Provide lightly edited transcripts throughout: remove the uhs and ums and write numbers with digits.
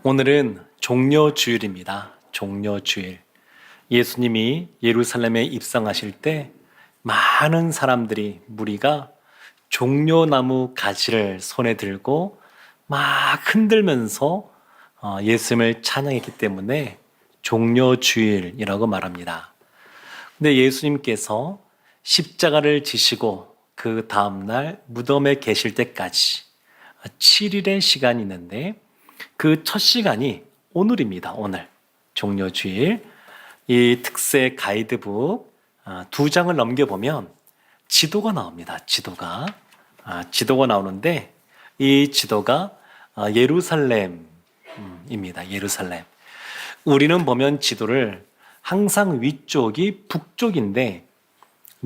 오늘은 종려주일입니다. 종려주일. 예수님이 예루살렘에 입성하실 때 많은 사람들이, 무리가 종려나무 가지를 손에 들고 막 흔들면서 예수님을 찬양했기 때문에 종려주일이라고 말합니다. 근데 예수님께서 십자가를 지시고 그 다음날 무덤에 계실 때까지 7일의 시간이 있는데, 그 첫 시간이 오늘입니다. 오늘 종려주일. 이 특세 가이드북 2장을 넘겨보면 지도가 나옵니다. 지도가 나오는데, 이 지도가 예루살렘입니다. 예루살렘. 우리는 보면 지도를 항상 위쪽이 북쪽인데,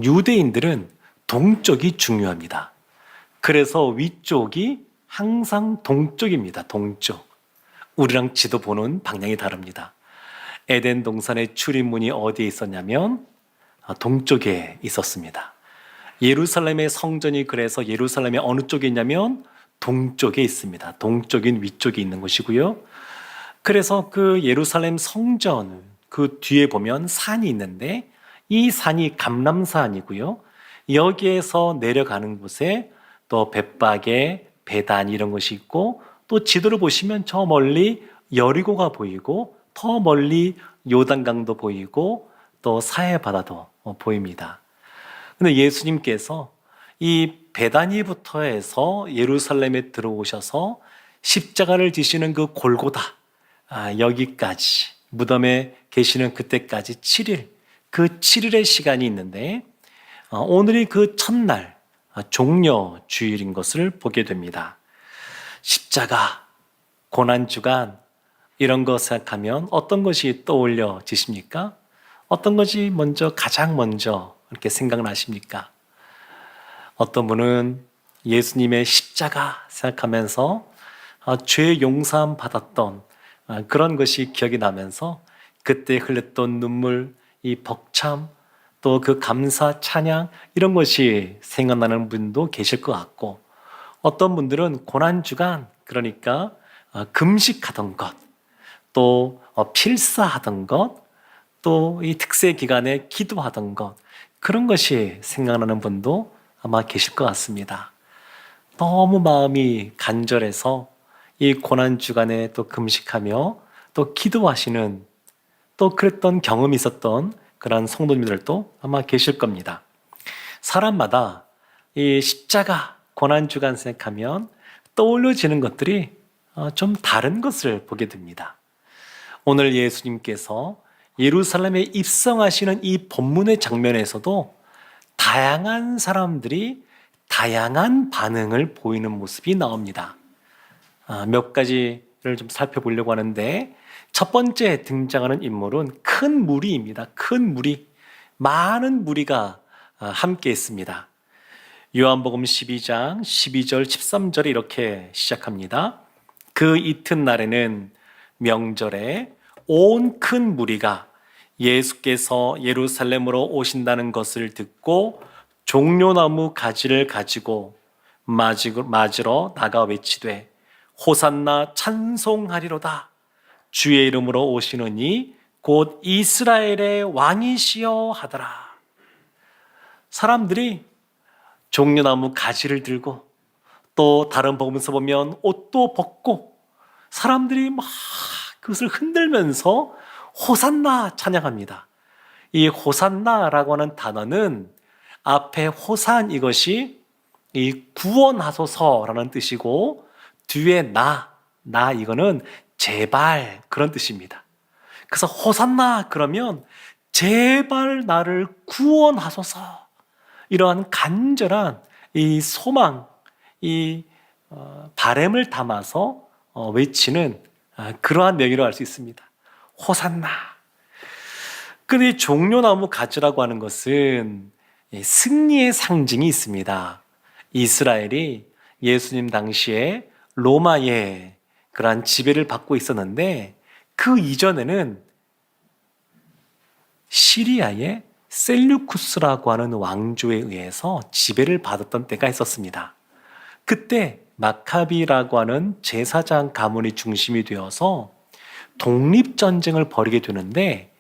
유대인들은 동쪽이 중요합니다. 그래서 위쪽이 항상 동쪽입니다. 동쪽. 우리랑 지도 보는 방향이 다릅니다. 에덴 동산의 출입문이 어디에 있었냐면 동쪽에 있었습니다. 예루살렘의 성전이 그래서 예루살렘의 어느 쪽에 있냐면 동쪽에 있습니다. 동쪽인 위쪽에 있는 것이고요. 그래서 그 예루살렘 성전 그 뒤에 보면 산이 있는데, 이 산이 감람산이고요. 여기에서 내려가는 곳에 또 벳바게, 베단 이런 것이 있고, 또 지도를 보시면 저 멀리 여리고가 보이고, 더 멀리 요단강도 보이고, 또 사해 바다도 보입니다. 근데 예수님께서 이 베다니부터 해서 예루살렘에 들어오셔서 십자가를 지시는 그 골고다, 여기까지 무덤에 계시는 그때까지 7일, 그 7일의 시간이 있는데, 오늘이 그 첫날 종려주일인 것을 보게 됩니다. 십자가, 고난주간 이런 거 생각하면 어떤 것이 떠올려지십니까? 어떤 것이 가장 먼저 이렇게 생각나십니까? 어떤 분은 예수님의 십자가 생각하면서 죄 용서함 받았던 그런 것이 기억이 나면서 그때 흘렸던 눈물, 이 벅참, 또 그 감사 찬양 이런 것이 생각나는 분도 계실 것 같고, 어떤 분들은 고난주간, 그러니까 금식하던 것, 또 필사하던 것, 또 이 특세 기간에 기도하던 것, 그런 것이 생각나는 분도 아마 계실 것 같습니다. 너무 마음이 간절해서 이 고난주간에 또 금식하며 또 기도하시는, 또 그랬던 경험이 있었던 그런 성도님들도 아마 계실 겁니다. 사람마다 이 십자가, 고난주간 생각하면 떠올려지는 것들이 좀 다른 것을 보게 됩니다. 오늘 예수님께서 예루살렘에 입성하시는 이 본문의 장면에서도 다양한 사람들이 다양한 반응을 보이는 모습이 나옵니다. 몇 가지를 좀 살펴보려고 하는데, 첫 번째 등장하는 인물은 큰 무리입니다. 큰 무리, 많은 무리가 함께 있습니다. 요한복음 12장 12절 13절에 이렇게 시작합니다. 그 이튿날에는 명절에 온 큰 무리가 예수께서 예루살렘으로 오신다는 것을 듣고 종려나무 가지를 가지고 맞으러 나가 외치되 호산나 찬송하리로다. 주의 이름으로 오시느니 곧 이스라엘의 왕이시여 하더라. 사람들이 종려나무 가지를 들고, 또 다른 복음서 보면 옷도 벗고, 사람들이 막 그것을 흔들면서 호산나 찬양합니다. 이 호산나라고 하는 단어는 앞에 호산, 이것이 이 구원하소서라는 뜻이고, 뒤에 나 이거는 제발, 그런 뜻입니다. 그래서 호산나 그러면 제발 나를 구원하소서, 이러한 간절한 이 소망, 이 바람을 담아서 외치는 그러한 내용이라고 할 수 있습니다. 호산나. 근데 종려나무 가지라고 하는 것은 승리의 상징이 있습니다. 이스라엘이 예수님 당시에 로마의 그러한 지배를 받고 있었는데, 그 이전에는 시리아의 셀류쿠스라고 하는 왕조에 의해서 지배를 받았던 때가 있었습니다. 그때 마카비라고 하는 제사장 가문이 중심이 되어서 독립전쟁을 벌이게 되는데,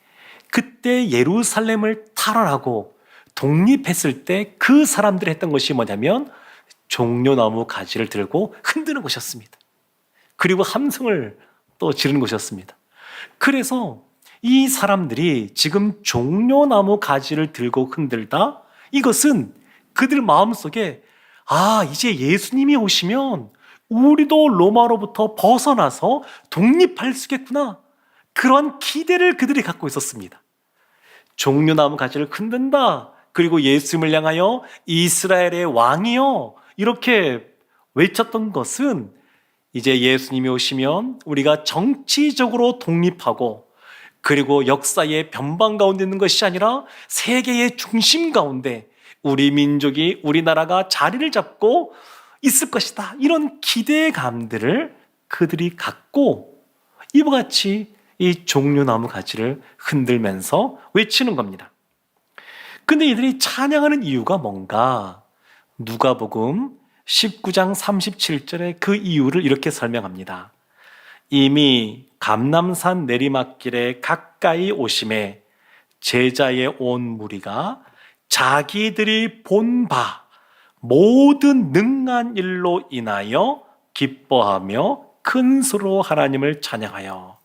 그때 예루살렘을 탈환하고 독립했을 때 그 사람들이 했던 것이 뭐냐면 종려나무 가지를 들고 흔드는 것이었습니다. 그리고 함성을 또 지르는 것이었습니다. 그래서 이 사람들이 지금 종려나무 가지를 들고 흔들다, 이것은 그들 마음속에 이제 예수님이 오시면 우리도 로마로부터 벗어나서 독립할 수 있겠구나, 그런 기대를 그들이 갖고 있었습니다. 종려나무 가지를 흔든다, 그리고 예수님을 향하여 이스라엘의 왕이여, 이렇게 외쳤던 것은 이제 예수님이 오시면 우리가 정치적으로 독립하고, 그리고 역사의 변방 가운데 있는 것이 아니라 세계의 중심 가운데 우리 민족이, 우리나라가 자리를 잡고 있을 것이다, 이런 기대감들을 그들이 갖고 이와 같이 이 종려나무 가지를 흔들면서 외치는 겁니다. 근데 이들이 찬양하는 이유가 뭔가? 누가복음 19장 37절에 그 이유를 이렇게 설명합니다. 이미 감람산 내리막길에 가까이 오심에 제자의 온 무리가 자기들이 본 바 모든 능한 일로 인하여 기뻐하며 큰 소리로 하나님을 찬양하여.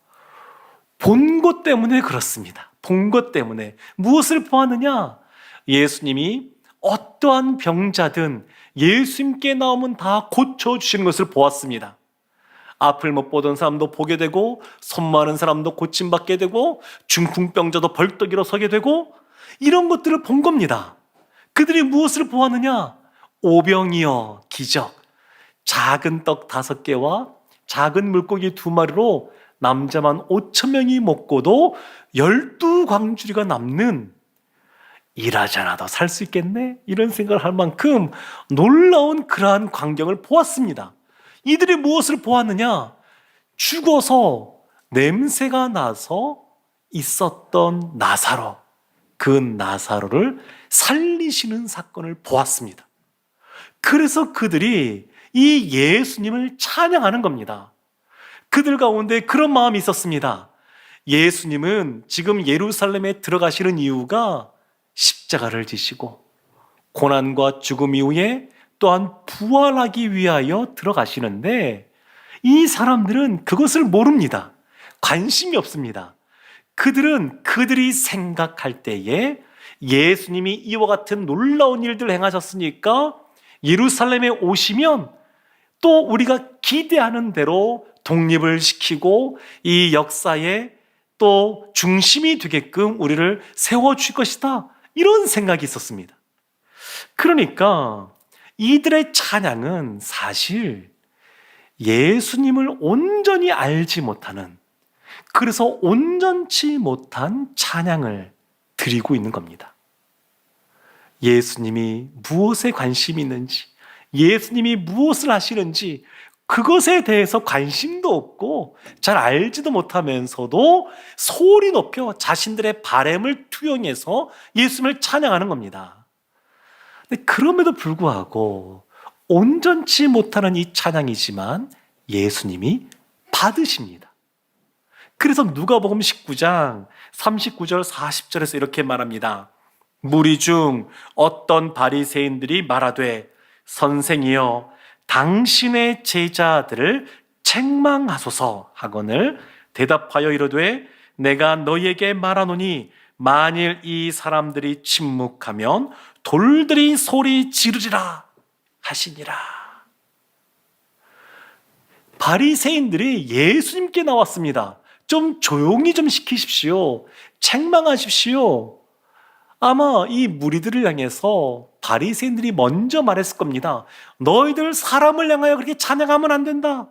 본 것 때문에 그렇습니다. 본 것 때문에. 무엇을 보았느냐? 예수님이 어떠한 병자든 예수님께 나오면 다 고쳐주시는 것을 보았습니다. 앞을 못 보던 사람도 보게 되고, 손 마른 사람도 고침받게 되고, 중풍병자도 벌떡 일어서게 되고, 이런 것들을 본 겁니다. 그들이 무엇을 보았느냐? 오병이어 기적. 작은 떡 5개와 작은 물고기 2마리로 남자만 5,000명이 먹고도 12광주리가 남는, 일하지 않아도 살 수 있겠네, 이런 생각을 할 만큼 놀라운 그러한 광경을 보았습니다. 이들이 무엇을 보았느냐? 죽어서 냄새가 나서 있었던 나사로, 그 나사로를 살리시는 사건을 보았습니다. 그래서 그들이 이 예수님을 찬양하는 겁니다. 그들 가운데 그런 마음이 있었습니다. 예수님은 지금 예루살렘에 들어가시는 이유가 십자가를 지시고 고난과 죽음 이후에 또한 부활하기 위하여 들어가시는데, 이 사람들은 그것을 모릅니다. 관심이 없습니다. 그들은 그들이 생각할 때에 예수님이 이와 같은 놀라운 일들을 행하셨으니까 예루살렘에 오시면 또 우리가 기대하는 대로 독립을 시키고 이 역사의 또 중심이 되게끔 우리를 세워줄 것이다, 이런 생각이 있었습니다. 그러니까 이들의 찬양은 사실 예수님을 온전히 알지 못하는, 그래서 온전치 못한 찬양을 드리고 있는 겁니다. 예수님이 무엇에 관심이 있는지, 예수님이 무엇을 하시는지 그것에 대해서 관심도 없고 잘 알지도 못하면서도 소리 높여 자신들의 바램을 투영해서 예수님을 찬양하는 겁니다. 근데 그럼에도 불구하고 온전치 못하는 이 찬양이지만 예수님이 받으십니다. 그래서 누가복음 19장 39절 40절에서 이렇게 말합니다. 무리 중 어떤 바리새인들이 말하되 선생이여 당신의 제자들을 책망하소서 하거늘 대답하여 이르되 내가 너희에게 말하노니 만일 이 사람들이 침묵하면 돌들이 소리 지르리라 하시니라. 바리새인들이 예수님께 나왔습니다. 좀 조용히 좀 시키십시오. 책망하십시오. 아마 이 무리들을 향해서 바리새인들이 먼저 말했을 겁니다. 너희들 사람을 향하여 그렇게 찬양하면 안 된다.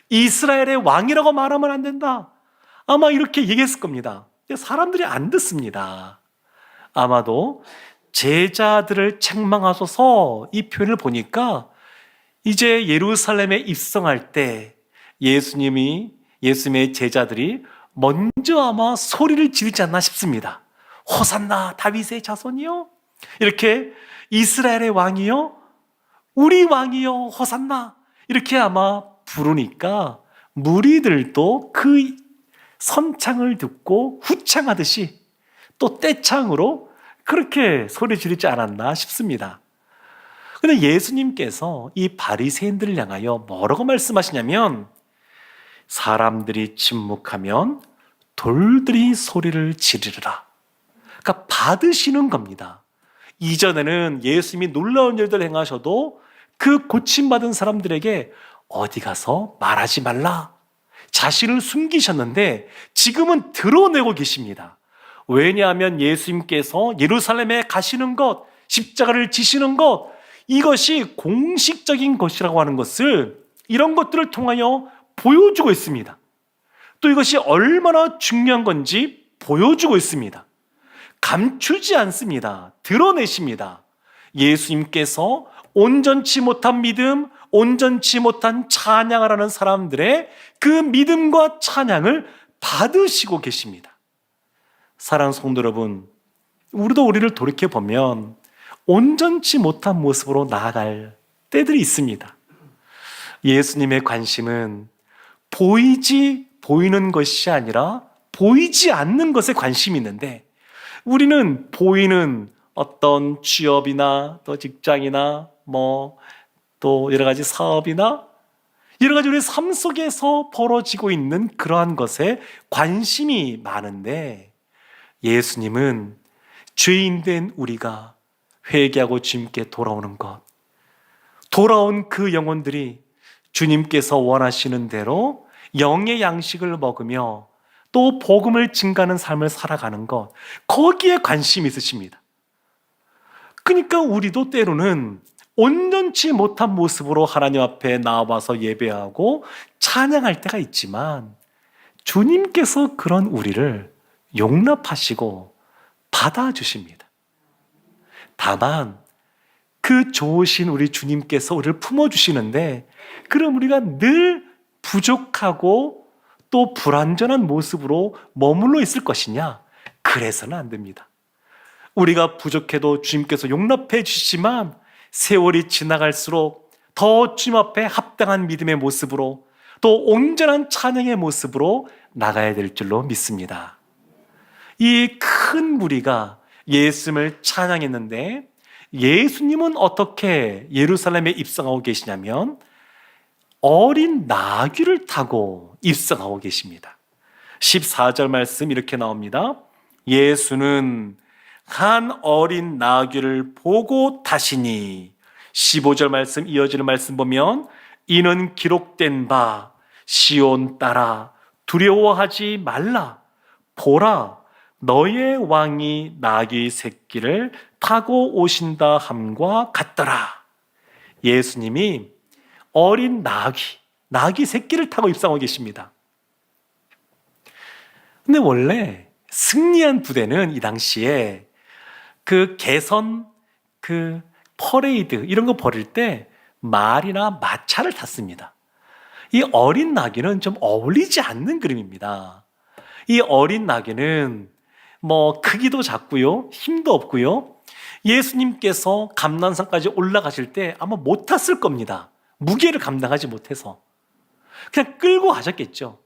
이스라엘의 왕이라고 말하면 안 된다. 아마 이렇게 얘기했을 겁니다. 사람들이 안 듣습니다. 아마도 제자들을 책망하소서, 이 표현을 보니까 이제 예루살렘에 입성할 때 예수님의 제자들이 먼저 아마 소리를 지르지 않나 싶습니다. 호산나 다윗의 자손이요, 이렇게 이스라엘의 왕이요, 우리 왕이요, 호산나, 이렇게 아마 부르니까 무리들도 그 선창을 듣고 후창하듯이 또 떼창으로 그렇게 소리 지르지 않았나 싶습니다. 근데 예수님께서 이 바리새인들을 향하여 뭐라고 말씀하시냐면, 사람들이 침묵하면 돌들이 소리를 지르리라. 그러니까 받으시는 겁니다. 이전에는 예수님이 놀라운 일들을 행하셔도 그 고침받은 사람들에게 어디 가서 말하지 말라, 자신을 숨기셨는데 지금은 드러내고 계십니다. 왜냐하면 예수님께서 예루살렘에 가시는 것, 십자가를 지시는 것, 이것이 공식적인 것이라고 하는 것을, 이런 것들을 통하여 보여주고 있습니다. 또 이것이 얼마나 중요한 건지 보여주고 있습니다. 감추지 않습니다. 드러내십니다. 예수님께서 온전치 못한 믿음, 온전치 못한 찬양을 하는 사람들의 그 믿음과 찬양을 받으시고 계십니다. 사랑하는 성도 여러분, 우리도 우리를 돌이켜보면 온전치 못한 모습으로 나아갈 때들이 있습니다. 예수님의 관심은 보이는 것이 아니라 보이지 않는 것에 관심이 있는데, 우리는 보이는 어떤 취업이나 또 직장이나 또 여러 가지 사업이나 여러 가지 우리 삶 속에서 벌어지고 있는 그러한 것에 관심이 많은데, 예수님은 죄인된 우리가 회개하고 주님께 돌아오는 것, 돌아온 그 영혼들이 주님께서 원하시는 대로 영의 양식을 먹으며 또 복음을 증가하는 삶을 살아가는 것, 거기에 관심이 있으십니다. 그러니까 우리도 때로는 온전치 못한 모습으로 하나님 앞에 나와서 예배하고 찬양할 때가 있지만, 주님께서 그런 우리를 용납하시고 받아주십니다. 다만 그 좋으신 우리 주님께서 우리를 품어주시는데, 그럼 우리가 늘 부족하고 또 불완전한 모습으로 머물러 있을 것이냐? 그래서는 안 됩니다. 우리가 부족해도 주님께서 용납해 주시지만, 세월이 지나갈수록 더 주님 앞에 합당한 믿음의 모습으로 또 온전한 찬양의 모습으로 나가야 될 줄로 믿습니다. 이 큰 무리가 예수님을 찬양했는데, 예수님은 어떻게 예루살렘에 입성하고 계시냐면 어린 나귀를 타고 입성하고 계십니다. 14절 말씀 이렇게 나옵니다. 예수는 한 어린 나귀를 보고 타시니, 15절 말씀 이어지는 말씀 보면, 이는 기록된 바 시온 딸아 두려워하지 말라, 보라 너의 왕이 나귀 새끼를 타고 오신다 함과 같더라. 예수님이 어린 나귀 새끼를 타고 입성하고 계십니다. 근데 원래 승리한 부대는 이 당시에 그 개선, 그 퍼레이드 이런 거 벌일 때 말이나 마차를 탔습니다. 이 어린 나귀는 좀 어울리지 않는 그림입니다. 이 어린 나귀는 크기도 작고요, 힘도 없고요. 예수님께서 감난산까지 올라가실 때 아마 못 탔을 겁니다. 무게를 감당하지 못해서 그냥 끌고 가셨겠죠.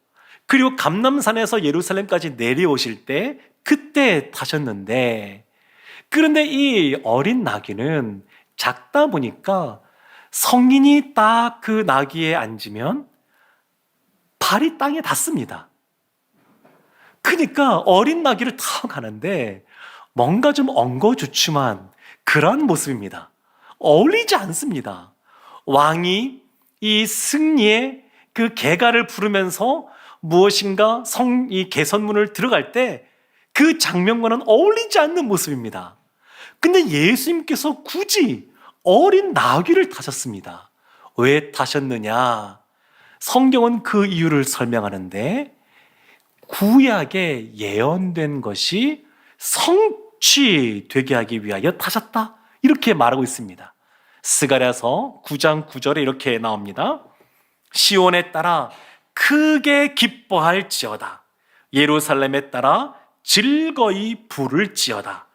그리고 감람산에서 예루살렘까지 내려오실 때 그때 타셨는데, 그런데 이 어린 나귀는 작다 보니까 성인이 딱 그 나귀에 앉으면 발이 땅에 닿습니다. 그러니까 어린 나귀를 타고 가는데 뭔가 좀 엉거주춤한 그런 모습입니다. 어울리지 않습니다. 왕이 이 승리의 그 개가를 부르면서 무엇인가 이 개선문을 들어갈 때 그 장면과는 어울리지 않는 모습입니다. 근데 예수님께서 굳이 어린 나귀를 타셨습니다. 왜 타셨느냐? 성경은 그 이유를 설명하는데, 구약에 예언된 것이 성취되게 하기 위하여 타셨다, 이렇게 말하고 있습니다. 스가랴서 9장 9절에 이렇게 나옵니다. 시온에 따라 크게 기뻐할지어다, 예루살렘에 따라 즐거이 부를지어다.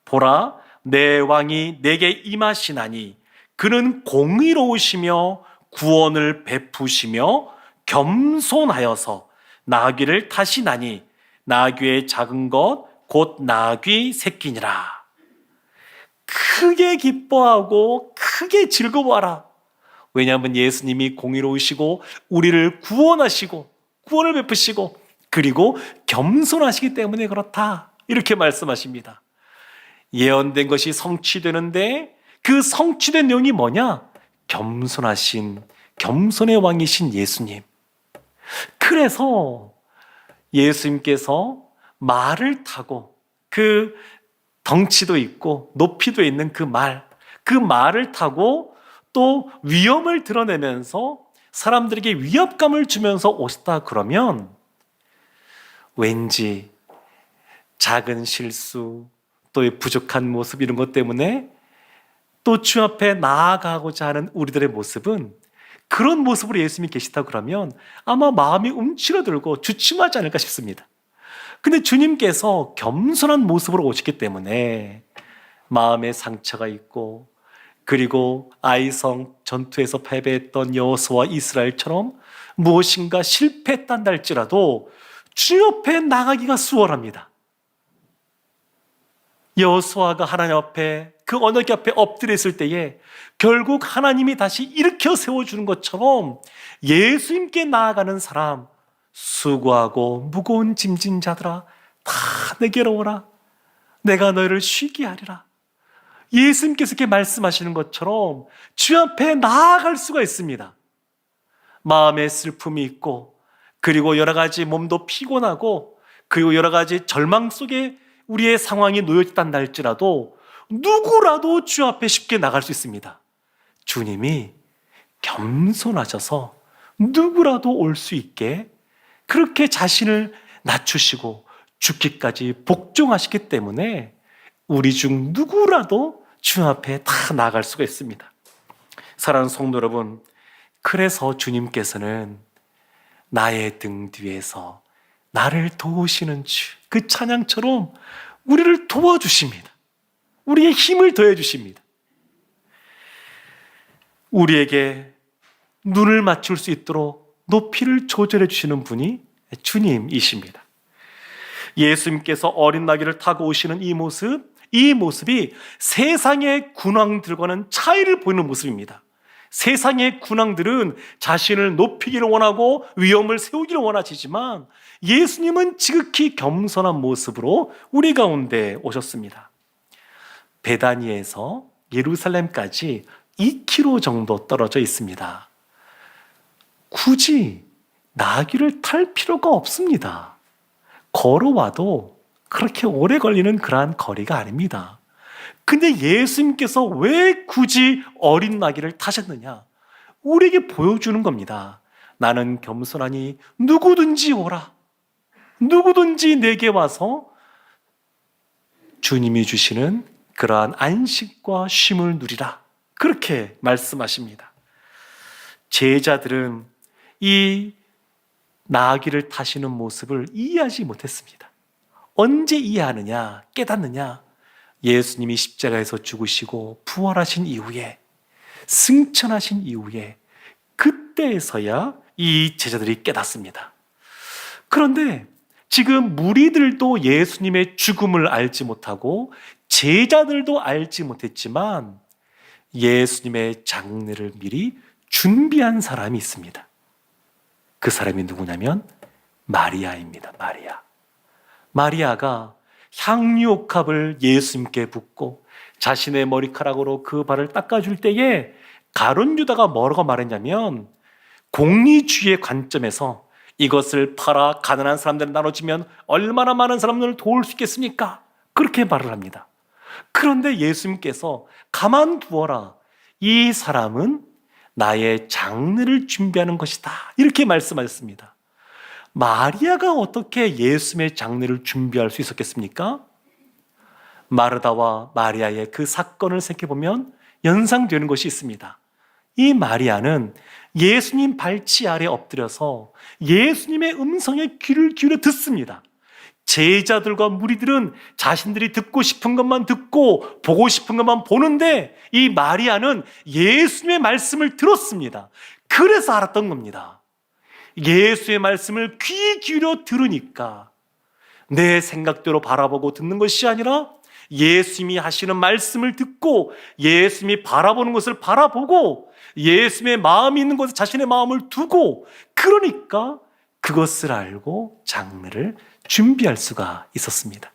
보라 내 왕이 내게 임하시나니 그는 공의로우시며 구원을 베푸시며 겸손하여서 나귀를 타시나니 나귀의 작은 것 곧 나귀 새끼니라. 크게 기뻐하고 크게 즐거워하라. 왜냐하면 예수님이 공의로우시고 우리를 구원하시고 구원을 베푸시고 그리고 겸손하시기 때문에 그렇다. 이렇게 말씀하십니다. 예언된 것이 성취되는데 그 성취된 내용이 뭐냐? 겸손의 왕이신 예수님. 그래서 예수님께서 말을 타고 그 덩치도 있고 높이도 있는 그 말을 타고 또 위엄을 드러내면서 사람들에게 위압감을 주면서 오셨다 그러면 왠지 작은 실수, 또 부족한 모습 이런 것 때문에 또 주 앞에 나아가고자 하는 우리들의 모습은 그런 모습으로 예수님이 계시다 그러면 아마 마음이 움츠러들고 주춤하지 않을까 싶습니다. 근데 주님께서 겸손한 모습으로 오셨기 때문에 마음에 상처가 있고 그리고 아이성 전투에서 패배했던 여호수아와 이스라엘처럼 무엇인가 실패했단다 할지라도 주님 앞에 나가기가 수월합니다. 여호수아가 하나님 앞에 그 언약궤 앞에 엎드려 있을 때에 결국 하나님이 다시 일으켜 세워주는 것처럼 예수님께 나아가는 사람, 수고하고 무거운 짐진 자들아 다 내게로 오라. 내가 너희를 쉬게 하리라. 예수님께서 이렇게 말씀하시는 것처럼 주 앞에 나아갈 수가 있습니다. 마음에 슬픔이 있고 그리고 여러 가지 몸도 피곤하고 그리고 여러 가지 절망 속에 우리의 상황이 놓여있단다 할지라도 누구라도 주 앞에 쉽게 나갈 수 있습니다. 주님이 겸손하셔서 누구라도 올 수 있게 그렇게 자신을 낮추시고 죽기까지 복종하시기 때문에 우리 중 누구라도 주 앞에 다 나아갈 수가 있습니다. 사랑하는 성도 여러분, 그래서 주님께서는 나의 등 뒤에서 나를 도우시는 주, 그 찬양처럼 우리를 도와주십니다. 우리의 힘을 더해주십니다. 우리에게 눈을 맞출 수 있도록 높이를 조절해 주시는 분이 주님이십니다. 예수님께서 어린 나귀를 타고 오시는 이 모습이 세상의 군왕들과는 차이를 보이는 모습입니다. 세상의 군왕들은 자신을 높이기를 원하고 위엄을 세우기를 원하시지만 예수님은 지극히 겸손한 모습으로 우리 가운데 오셨습니다. 베다니에서 예루살렘까지 2km 정도 떨어져 있습니다. 굳이 나귀를 탈 필요가 없습니다. 걸어와도 그렇게 오래 걸리는 그러한 거리가 아닙니다. 근데 예수님께서 왜 굳이 어린 나귀를 타셨느냐? 우리에게 보여주는 겁니다. 나는 겸손하니 누구든지 오라. 누구든지 내게 와서 주님이 주시는 그러한 안식과 쉼을 누리라. 그렇게 말씀하십니다. 제자들은 이 나귀를 타시는 모습을 이해하지 못했습니다. 언제 이해하느냐, 깨닫느냐? 예수님이 십자가에서 죽으시고 부활하신 이후에, 승천하신 이후에 그때에서야 이 제자들이 깨닫습니다. 그런데 지금 무리들도 예수님의 죽음을 알지 못하고 제자들도 알지 못했지만 예수님의 장례를 미리 준비한 사람이 있습니다. 그 사람이 누구냐면 마리아입니다. 마리아가 향유옥합을 예수님께 붓고 자신의 머리카락으로 그 발을 닦아줄 때에 가룟 유다가 뭐라고 말했냐면 공리주의의 관점에서 이것을 팔아 가난한 사람들에 나눠주면 얼마나 많은 사람들을 도울 수 있겠습니까? 그렇게 말을 합니다. 그런데 예수님께서 가만두어라. 이 사람은 나의 장례를 준비하는 것이다. 이렇게 말씀하셨습니다. 마리아가 어떻게 예수님의 장례를 준비할 수 있었겠습니까? 마르다와 마리아의 그 사건을 생각해보면 연상되는 것이 있습니다. 이 마리아는 예수님 발치 아래 엎드려서 예수님의 음성에 귀를 기울여 듣습니다. 제자들과 무리들은 자신들이 듣고 싶은 것만 듣고 보고 싶은 것만 보는데 이 마리아는 예수님의 말씀을 들었습니다. 그래서 알았던 겁니다. 예수의 말씀을 귀 기울여 들으니까 내 생각대로 바라보고 듣는 것이 아니라 예수님이 하시는 말씀을 듣고 예수님이 바라보는 것을 바라보고 예수님의 마음이 있는 곳에 자신의 마음을 두고, 그러니까 그것을 알고 장례를 준비할 수가 있었습니다.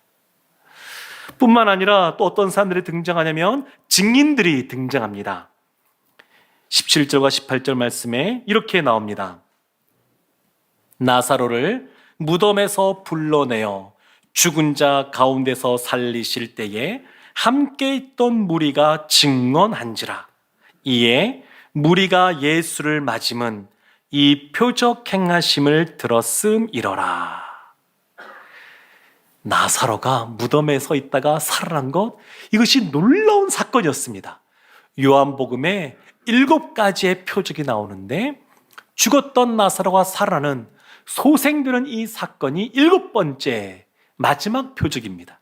뿐만 아니라 또 어떤 사람들이 등장하냐면 증인들이 등장합니다. 17절과 18절 말씀에 이렇게 나옵니다. 나사로를 무덤에서 불러내어 죽은 자 가운데서 살리실 때에 함께 있던 무리가 증언한지라. 이에 무리가 예수를 맞음은 이 표적 행하심을 들었음이러라. 나사로가 무덤에 서 있다가 살아난 것, 이것이 놀라운 사건이었습니다. 요한복음에 7가지의 표적이 나오는데 죽었던 나사로가 살아나는, 소생되는 이 사건이 7번째 마지막 표적입니다.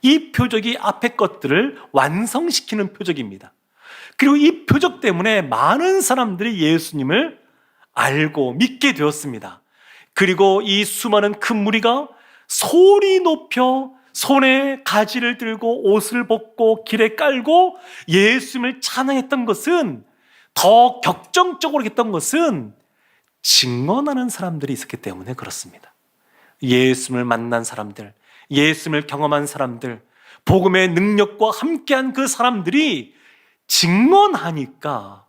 이 표적이 앞의 것들을 완성시키는 표적입니다. 그리고 이 표적 때문에 많은 사람들이 예수님을 알고 믿게 되었습니다. 그리고 이 수많은 큰 무리가 소리 높여 손에 가지를 들고 옷을 벗고 길에 깔고 예수님을 찬양했던 것은, 더 격정적으로 했던 것은 증언하는 사람들이 있었기 때문에 그렇습니다. 예수님을 만난 사람들, 예수님을 경험한 사람들, 복음의 능력과 함께한 그 사람들이 증언하니까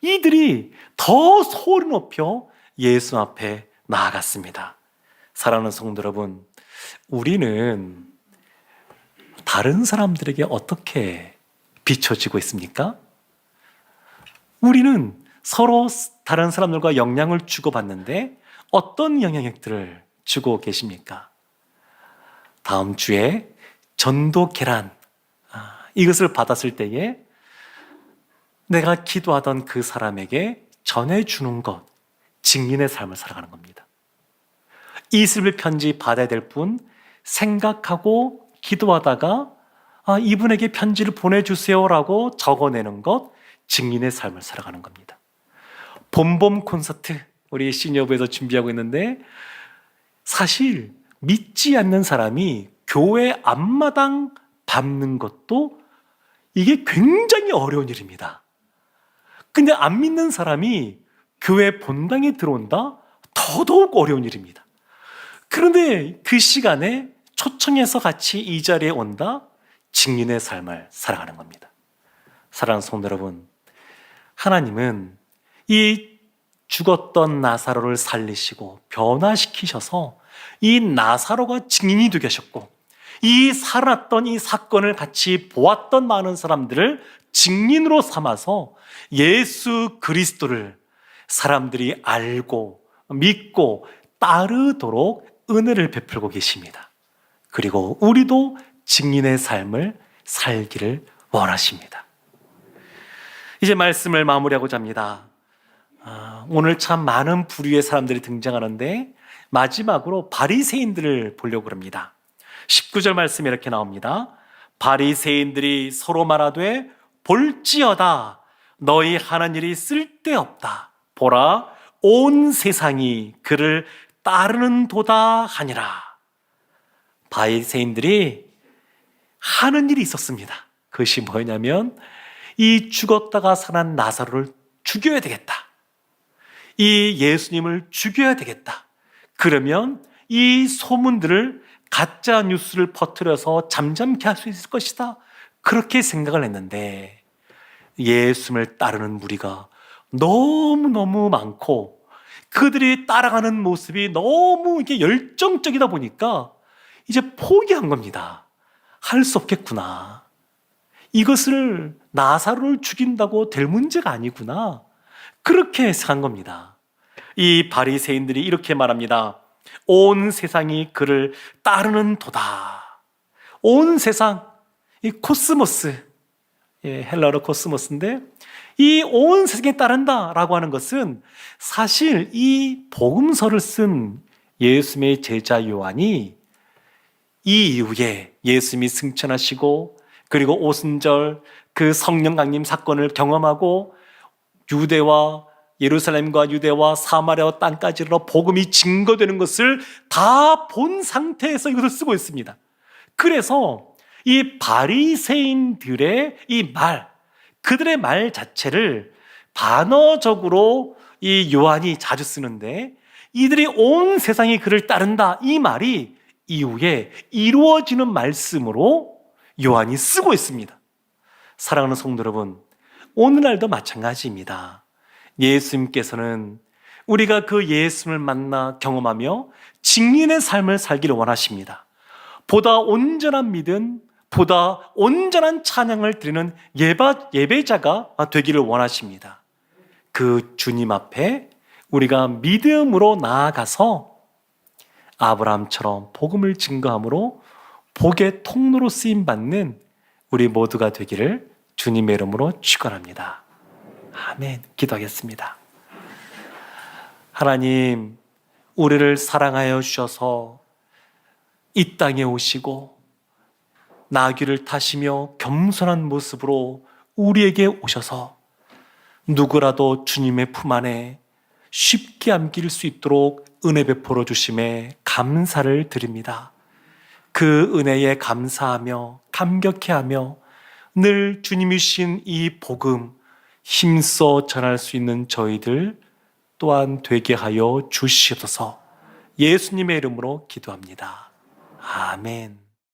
이들이 더 소리 높여 예수 앞에 나아갔습니다. 사랑하는 성도 여러분, 우리는 다른 사람들에게 어떻게 비춰지고 있습니까? 우리는 서로 다른 사람들과 영향을 주고받는데 어떤 영향력들을 주고 계십니까? 다음 주에 전도 계란, 이것을 받았을 때에 내가 기도하던 그 사람에게 전해주는 것, 증인의 삶을 살아가는 겁니다. 이슬비 편지 받아야 될 분 생각하고 기도하다가 이분에게 편지를 보내주세요라고 적어내는 것, 증인의 삶을 살아가는 겁니다. 봄봄 콘서트 우리 시니어부에서 준비하고 있는데, 사실 믿지 않는 사람이 교회 앞마당 밟는 것도 이게 굉장히 어려운 일입니다. 근데 안 믿는 사람이 교회 본당에 들어온다? 더더욱 어려운 일입니다. 그런데 그 시간에 초청해서 같이 이 자리에 온다? 증인의 삶을 살아가는 겁니다. 사랑하는 성도 여러분, 하나님은 이 죽었던 나사로를 살리시고 변화시키셔서 이 나사로가 증인이 되게 하셨고, 이 살았던 이 사건을 같이 보았던 많은 사람들을 증인으로 삼아서 예수 그리스도를 사람들이 알고 믿고 따르도록 은혜를 베풀고 계십니다. 그리고 우리도 증인의 삶을 살기를 원하십니다. 이제 말씀을 마무리하고자 합니다. 오늘 참 많은 부류의 사람들이 등장하는데 마지막으로 바리새인들을 보려고 합니다. 19절 말씀이 이렇게 나옵니다. 바리새인들이 서로 말하되 볼지어다 너희 하는 일이 쓸데없다. 보라 온 세상이 그를 따르는 도다 하니라. 바리새인들이 하는 일이 있었습니다. 그것이 뭐냐면 이 죽었다가 살아난 나사로를 죽여야 되겠다. 이 예수님을 죽여야 되겠다. 그러면 이 소문들을, 가짜 뉴스를 퍼뜨려서 잠잠케 할 수 있을 것이다. 그렇게 생각을 했는데 예수님을 따르는 무리가 너무너무 많고 그들이 따라가는 모습이 너무 이렇게 열정적이다 보니까 이제 포기한 겁니다. 할 수 없겠구나. 이것을 나사로를 죽인다고 될 문제가 아니구나. 그렇게 생각한 겁니다. 이 바리새인들이 이렇게 말합니다. 온 세상이 그를 따르는 도다. 온 세상, 이 코스모스, 헬라어로 코스모스인데 이 온 세상에 따른다라고 하는 것은 사실 이 복음서를 쓴 예수님의 제자 요한이 이 이후에 예수님이 승천하시고 그리고 오순절 그 성령 강림 사건을 경험하고 유대와 예루살렘과 유대와 사마리아와 땅까지 이르러 복음이 증거되는 것을 다 본 상태에서 이것을 쓰고 있습니다. 그래서 이 바리새인들의 이 말, 그들의 말 자체를 반어적으로 이 요한이 자주 쓰는데, 이들이 온 세상이 그를 따른다, 이 말이 이후에 이루어지는 말씀으로 요한이 쓰고 있습니다. 사랑하는 성도 여러분, 오늘날도 마찬가지입니다. 예수님께서는 우리가 그 예수님을 만나 경험하며 증인의 삶을 살기를 원하십니다. 보다 온전한 믿음, 보다 온전한 찬양을 드리는 예배자가 되기를 원하십니다. 그 주님 앞에 우리가 믿음으로 나아가서 아브라함처럼 복음을 증거함으로 복의 통로로 쓰임받는 우리 모두가 되기를 주님의 이름으로 축원합니다. 아멘. 기도하겠습니다. 하나님, 우리를 사랑하여 주셔서 이 땅에 오시고 나귀를 타시며 겸손한 모습으로 우리에게 오셔서 누구라도 주님의 품 안에 쉽게 안길 수 있도록 은혜 베풀어 주심에 감사를 드립니다. 그 은혜에 감사하며 감격해하며 늘 주님이 주신 이 복음 힘써 전할 수 있는 저희들 또한 되게 하여 주시옵소서. 예수님의 이름으로 기도합니다. 아멘.